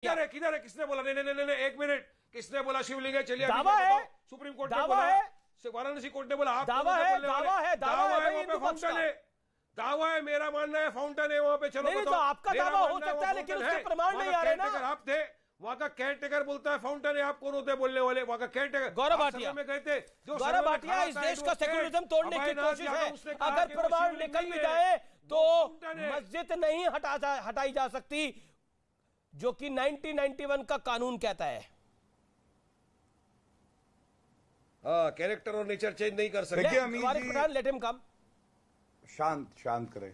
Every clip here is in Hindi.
किधर है किसने बोला? नहीं नहीं नहीं एक मिनट, किसने बोला शिवलिंग है? चलिए दावा है, सुप्रीम कोर्ट ने बोला, वाराणसी कोर्ट ने बोला, आप दावा है, दावा है, फाउंटेन है, दावा है, मेरा मानना है फाउंटेन है वहां पे। चलो नहीं, तो आपका दावा हो सकता है लेकिन उसके प्रमाण नहीं आ रहे ना। आप थे वहां का केयर टेकर, बोलता है फाउंटेन है, आप कौन होते बोलने वाले? वहां का केयर टेकर गौरव भाटिया में गए थे। गौरव भाटिया इस देश का सेक्युलरिज्म तोड़ने की कोशिश है। अगर प्रमाण निकल भी जाए तो मस्जिद नहीं हटाई जा सकती, जो कि 1991 का कानून कहता है। हाँ, कैरेक्टर और नेचर चेंज नहीं कर सकते। देखिए अमीर जी, लेट हिम कम। शांत करें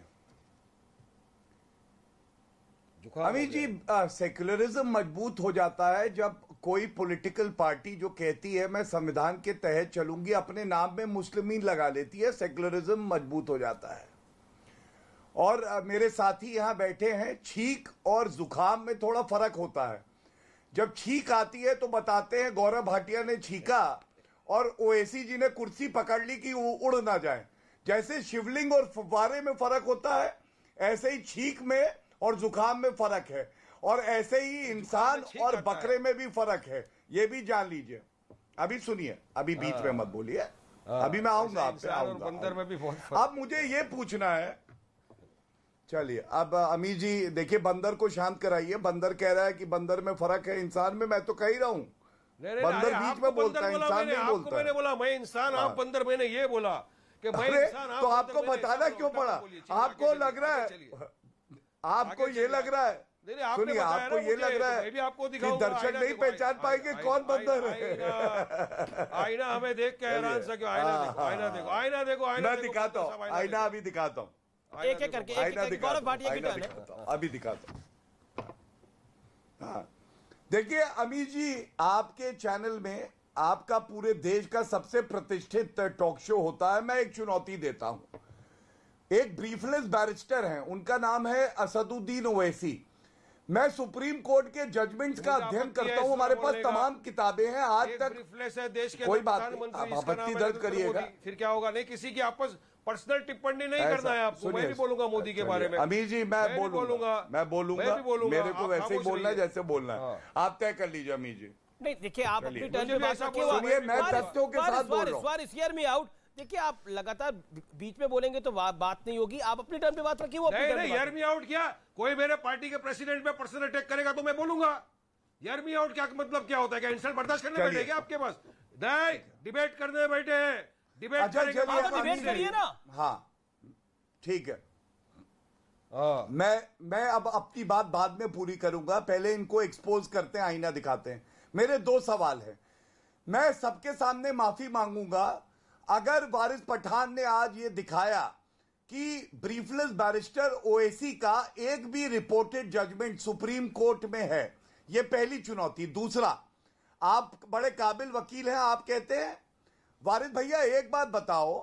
अमीर जी। सेक्युलरिज्म मजबूत हो जाता है जब कोई पॉलिटिकल पार्टी जो कहती है मैं संविधान के तहत चलूंगी, अपने नाम में मुस्लिमीन लगा लेती है, सेक्युलरिज्म मजबूत हो जाता है। और मेरे साथी यहां बैठे हैं, छींक और जुकाम में थोड़ा फर्क होता है। जब छींक आती है तो बताते हैं गौरव भाटिया ने छींका और ओवैसी जी ने कुर्सी पकड़ ली कि वो उड़ ना जाए। जैसे शिवलिंग और फुव्वारे में फर्क होता है, ऐसे ही छींक में और जुकाम में फर्क है, और ऐसे ही इंसान और बकरे में भी फर्क है, ये भी जान लीजिए। अभी सुनिए, अभी बीच में मत बोलिए, अभी मैं आऊंगा आप पे, बंदर में भी बहुत अब मुझे ये पूछना है। चलिए अब अमीर जी देखिए, बंदर को शांत कराइए। बंदर कह रहा है कि बंदर में फर्क है, इंसान में। मैं तो कह ही रहा हूं, बंदर बीच में बोलता है, इंसान नहीं बोलता। मैंने बोला मैं इंसान, आप बंदर। मैंने ये बोला कि मैं इंसान, तो आपको बताना क्यों पड़ा? आपको लग रहा है, आपको ये लग रहा है, सुनिए, आपको ये लग रहा है कि दर्शक नहीं पहचान पाएंगे कौन बंदर है। आईना हमें देख के हैरान सा क्यों? आईना देखो, आईना देखो, आईना देखो, आईना मैं दिखाता हूँ, आईना अभी दिखाता हूँ, एक एक करके गौरव भाटिया की टर्न है, अभी दिखाता हूँ। हाँ देखिए अमीर जी, आपके चैनल में आपका पूरे देश का सबसे प्रतिष्ठित टॉक शो होता है। मैं एक चुनौती देता हूं। एक ब्रीफलेस बैरिस्टर हैं, उनका नाम है असदुद्दीन ओवैसी। मैं सुप्रीम कोर्ट के जजमेंट्स का अध्ययन करता हूं, हमारे पास तमाम किताबें हैं। आज तक ब्रीफलेस है देश के कोई बात नहीं, आप आपत्ति दर्ज करिएगा, फिर क्या होगा? नहीं, किसी की आपस पर्सनल टिप्पणी नहीं करना है आपको। मैं भी बोलूंगा मोदी के बारे में। अमीर जी मैं बोलूंगा, मेरे को वैसे ही बोलना है जैसे बोलना है। आप तय कर लीजिए अमीर जी। नहीं देखिए, आप अपनी टर्न पे बात रखिए। सुनिए, मैं तथ्यों के साथ बोल रहा हूं। Hear me out. देखिए, आप लगातार बीच में बोलेंगे तो बात नहीं होगी। आप अपनी टर्न पे बात रखिए। वो नहीं, हियर मी आउट क्या? कोई मेरे पार्टी के प्रेसिडेंट पे पर्सनल अटैक करेगा तो मैं बोलूंगा। हियर मी आउट क्या मतलब क्या होता है? क्या इंसल्ट बर्दाश्त करने बैठे क्या आपके पास? नहीं, डिबेट करने बैठे हैं, डिबेट करिए ना। हाँ ठीक है, मैं अब अपनी बात बाद में पूरी करूंगा, पहले इनको एक्सपोज करते हैं, आईना दिखाते हैं। मेरे दो सवाल हैं, मैं सबके सामने माफी मांगूंगा अगर वारिस पठान ने आज ये दिखाया कि ब्रीफलेस बैरिस्टर ओवैसी का एक भी रिपोर्टेड जजमेंट सुप्रीम कोर्ट में है। ये पहली चुनौती। दूसरा, आप बड़े काबिल वकील हैं, आप कहते हैं वारिस भैया एक बात बताओ,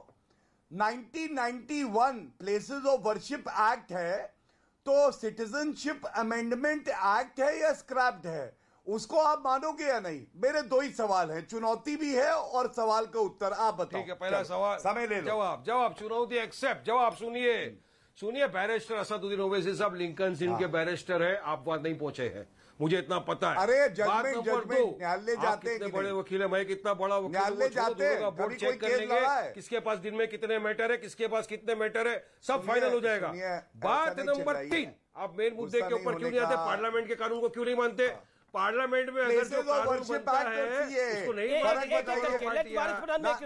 1991 प्लेसेस ऑफ वर्शिप एक्ट है तो सिटीजनशिप अमेंडमेंट एक्ट है या स्क्रैप्ड है? उसको आप मानोगे या नहीं? मेरे दो ही सवाल हैं, चुनौती भी है और सवाल का उत्तर आप बताओ। ठीक है, पहला सवाल, समय ले लो। जवाब चुनौती एक्सेप्ट। जवाब सुनिए बैरिस्टर असदुद्दीन ओवैसी साहब लिंकन सिंह के बैरिस्टर है, आप वहां नहीं पहुंचे हैं, मुझे इतना पता है। अरे जजमेंट न्यायालय जाते हैं, कितने बड़े वकील है, मैं कितना बड़ा वकील, न्यायालय जाते हैं, बोर्ड चेक कर लेंगे किसके पास दिन में कितने मैटर है, किसके पास कितने मैटर है, सब फाइनल हो जाएगा। बात नंबर 3, आप मेन मुद्दे के ऊपर क्यों नहीं आते? पार्लियामेंट के कानून को क्यों नहीं मानते? पार्लियामेंट में अगर जो कानून बनता है उसको नहीं मानेंगे।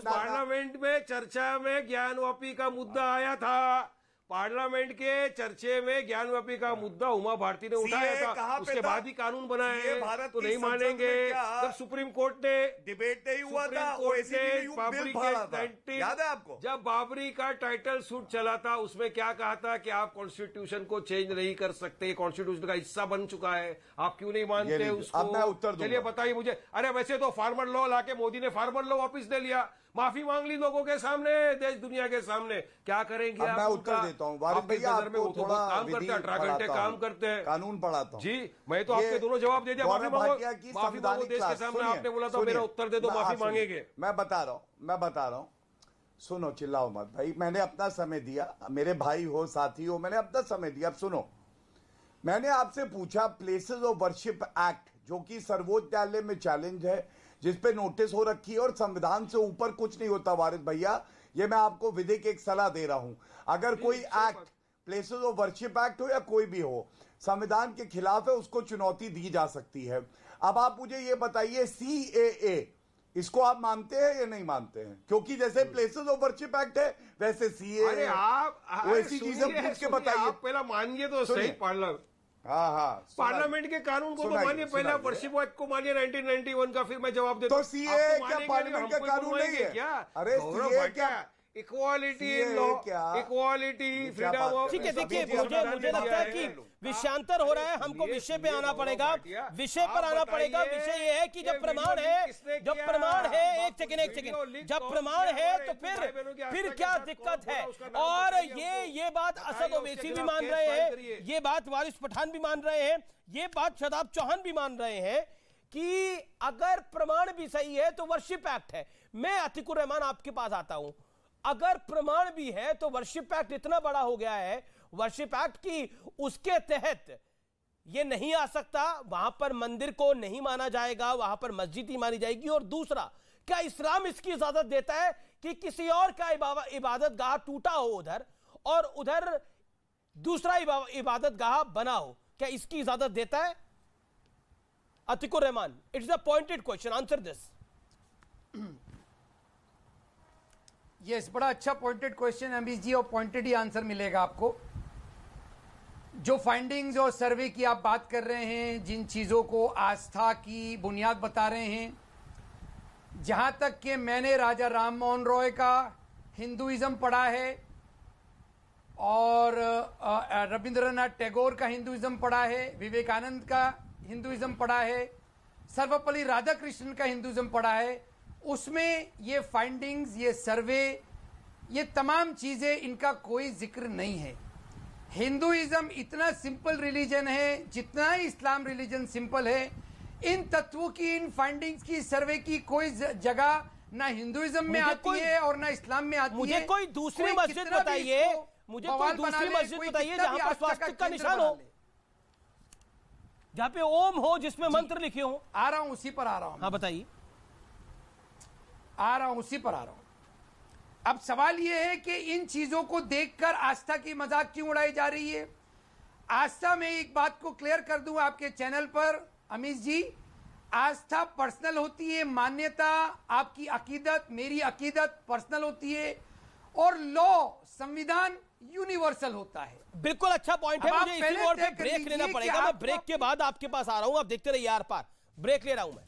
पार्लियामेंट में चर्चा में ज्ञानवापी का मुद्दा आया था, पार्लियामेंट के चर्चे में ज्ञानवापी का मुद्दा उमा भारती ने उठाया था, उसके बाद ही कानून बनाए, तो नहीं मानेंगे। जब सुप्रीम कोर्ट ने डिबेट नहीं हुआ था, बाबरी के याद है आपको? जब बाबरी का टाइटल सूट चला था, उसमें क्या कहा था कि आप कॉन्स्टिट्यूशन को चेंज नहीं कर सकते, कॉन्स्टिट्यूशन का हिस्सा बन चुका है, आप क्यों नहीं मानते उसको? अब मैं उत्तर दूंगा। चलिए बताइए मुझे। अरे वैसे तो फार्मर लॉ लाके मोदी ने फार्मर लॉ वापिस ले लिया, माफी मांग ली लोगों के सामने, देश दुनिया के सामने। क्या करेंगे? मैं उत्तर देता हूँ वारिस भैया, आपको थोड़ा काम करते हैं, 18 घंटे काम करते हैं, कानून पढ़ाता हूँ जी। मैं तो आपके दोनों जवाब दे दिया, माफी मांगो देश के सामने। आपने बोला था मेरा उत्तर दे दो, माफी मांगेंगे। मैं बता रहा हूँ, सुनो, चिल्लाओ मत भाई, मैंने अपना समय दिया, मेरे भाई हो, साथी हो, मैंने अपना समय दिया। अब सुनो, मैंने आपसे पूछा प्लेसेस ऑफ वर्शिप एक्ट, जो कि सर्वोच्च न्यायालय में चैलेंज है, जिसपे नोटिस हो रखी है और संविधान से ऊपर कुछ नहीं होता वारिस भैया। ये मैं आपको विधिक एक सलाह दे रहा हूं। अगर कोई act, places of worship act हो या कोई भी हो, संविधान के खिलाफ है, उसको चुनौती दी जा सकती है। अब आप मुझे ये बताइए, CAA इसको आप मानते हैं या नहीं मानते हैं? क्योंकि जैसे प्लेसेस ऑफ वर्शिप एक्ट है, वैसे CAA। अरे आप वैसी चीजें पूछ के बताइए। आप पहला मानिए तो सही पार्लियामेंट। हाँ, पार्लियामेंट के कानून को तो मानिए, पहले वर्शिप एक्ट को मानिए 1991 का, फिर मैं जवाब देता हूं। तो CAA क्या पार्लियामेंट का कानून नहीं है क्या? अरे CAA क्या? Equality in law, equality, freedom of. ठीक है, देखिए मुझे लगता है कि विषयांतर हो रहा है, हमको विषय पे आना पड़ेगा, विषय पर आना पड़ेगा। विषय ये है कि जब प्रमाण है, एक सेकंड, जब प्रमाण है तो फिर क्या दिक्कत है? और ये बात असद ओवैसी भी मान रहे हैं, ये बात वारिस पठान भी मान रहे हैं, ये बात शादाब चौहान भी मान रहे हैं कि अगर प्रमाण भी सही है तो वर्शिप एक्ट है। मैं अतीकुर रहमान आपके पास आता हूं, अगर प्रमाण भी है तो वर्शिप एक्ट इतना बड़ा हो गया है, वर्शिप एक्ट की उसके तहत ये नहीं आ सकता, वहां पर मंदिर को नहीं माना जाएगा, वहां पर मस्जिद ही मानी जाएगी। और दूसरा, क्या इस्लाम इसकी इजाजत देता है कि किसी और का इबादत गाह टूटा हो उधर और उधर दूसरा इबादत गाह बना हो? क्या इसकी इजाजत देता है? Atiqur Rahman, it's a pointed question, answer this. Yes, बड़ा अच्छा पॉइंटेड क्वेश्चन अमीश जी, और पॉइंटेड ही आंसर मिलेगा आपको। जो फाइंडिंग्स और सर्वे की आप बात कर रहे हैं, जिन चीज़ों को आस्था की बुनियाद बता रहे हैं, जहाँ तक कि मैंने राजा राम मोहन रॉय का हिंदुइज्म पढ़ा है और रविंद्रनाथ टैगोर का हिंदुइज्म पढ़ा है, विवेकानंद का हिंदुइज्म पढ़ा है, सर्वपल्ली राधाकृष्णन का हिंदुइज्म पढ़ा है, उसमें ये फाइंडिंग्स, ये सर्वे, ये तमाम चीज़ें, इनका कोई जिक्र नहीं है। हिंदुइज्म इतना सिंपल रिलीजन है जितना ही इस्लाम रिलीजन सिंपल है। इन तत्वों की, इन फाइंडिंग्स की, सर्वे की कोई जगह ना हिंदुइज्म में आती है और ना इस्लाम में आती है। मुझे कोई दूसरी मस्जिद बताइए, मुझे कोई दूसरी मस्जिद बताइए जहां पर स्वास्तिक का निशान हो, जहां पे ओम हो, जिसमें मंत्र लिखे हो। आ रहा हूं, उसी पर आ रहा हूं। हाँ बताइए। उसी पर आ रहा हूं। अब सवाल यह है कि इन चीजों को देखकर आस्था की मजाक क्यों उड़ाई जा रही है? आस्था में एक बात को क्लियर कर दूं आपके चैनल पर अमीश जी, आस्था पर्सनल होती है, मान्यता, आपकी अकीदत, मेरी अकीदत पर्सनल होती है, और लॉ, संविधान यूनिवर्सल होता है। बिल्कुल अच्छा पॉइंट है। मुझे इसी मोड़ पे ब्रेक लेना पड़ेगा, मैं ब्रेक के बाद आपके पास आ रहा हूं, आप देखते रहिए यार पार, ब्रेक ले रहा हूं मैं।